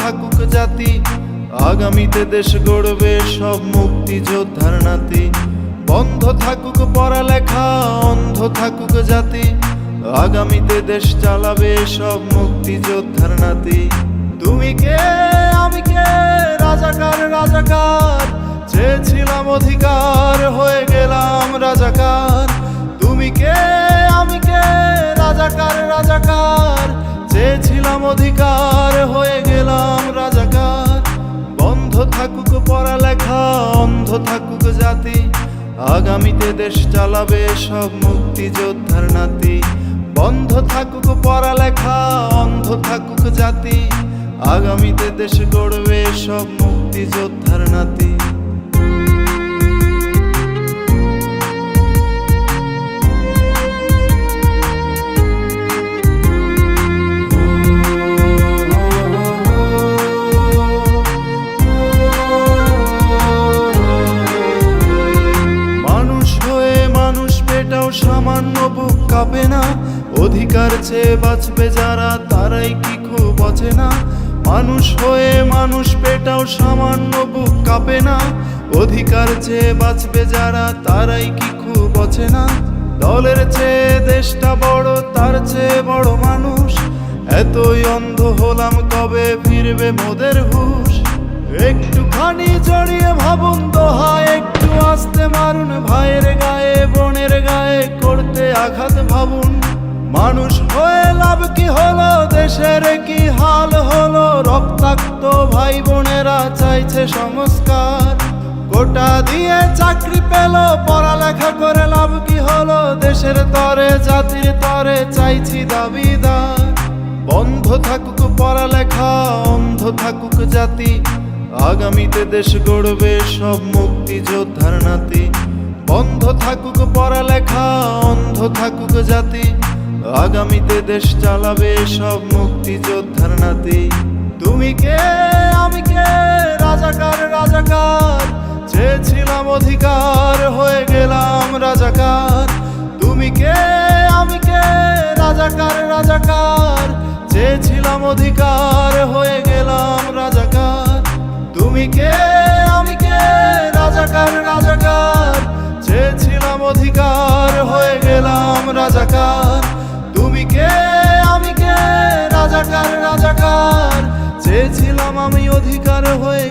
থাকুক জাতি, আগামীতে দেশ গড়বে সব মুক্তিযোদ্ধার নাতি। বন্ধ থাকুক পড়ালেখা, অন্ধ থাকুক জাতি, আগামীতে দেশ চালাবে সব মুক্তিযোদ্ধার নাতি। তুমি কে আমি কে, রাজাকার রাজাকার, চেয়েছিলাম অধিকার হয়ে গেলাম রাজাকার। তুমি কে আমি কে, রাজাকার রাজাকার, চেয়েছিলাম অধিকার হয়ে গেলাম রাজাকার। বন্ধ থাকুক পড়ালেখা, অন্ধ থাকুক জাতি, আগামীতে দেশ চালাবে সব মুক্তিযোদ্ধার নাতি। বন্ধ থাকুক পড়ালেখা, অন্ধ থাকুক জাতি, আগামীতে দেশ গড়বে সব মুক্তিযোদ্ধার নাতি। সামান্য বুক কাঁপে না, অধিকার চেয়ে বাঁচবে যারা তারাই কি খুব অচেনা। মানুষ হয়ে মানুষ পেটাও সামান্য বুক কাঁপে না, অধিকার চেয়ে বাঁচবে যারা তারাই কি খুব অচেনা। দলের চেয়ে দেশটা বড়, তার চেয়ে বড় মানুষ, এতই অন্ধ হলাম কবে ফিরবে মোদের হুঁশ। একটুখানি জড়িয়ে ভাবুন দোহায়, একটু আস্তে মারুন ভাইয়ের গায়ে বোনের গায়ে করতে আঘাত ভাবুন। মানুষ হয়ে লাভ কি হলো, দেশের কি হাল হলো, রক্তাক্ত ভাই বোনেরা চাইছে সংস্কার। কোটা দিয়ে চাকরি পেল, পড়ালেখা করে লাভ কি হলো, দেশের তরে জাতির তরে চাইছি দাবিদার। বন্ধ থাকুক পড়ালেখা, অন্ধ থাকুক জাতি, আগামীতে দেশ গড়বে সব মুক্তিযোদ্ধার নাতি। বন্ধ থাকুক পড়ালেখা, অন্ধ থাকুক জাতি, আগামীতে দেশ চালাবে সব মুক্তিযোদ্ধার নাতি। তুমি কে আমি কে, রাজাকার রাজাকার, চেয়েছিলাম অধিকার হয়ে গেলাম রাজাকার। তুমি কে আমি কে, রাজাকার রাজাকার, চেয়েছিলাম অধিকার হয়ে গেলাম রাজাকার। তুমি কে আমি কে, রাজাকার রাজাকার, চেয়েছিলাম অধিকার হয়ে গেলাম রাজাকার। তুমি কে আমি কে, রাজাকার রাজাকার, চেয়েছিলাম আমি অধিকার হয়ে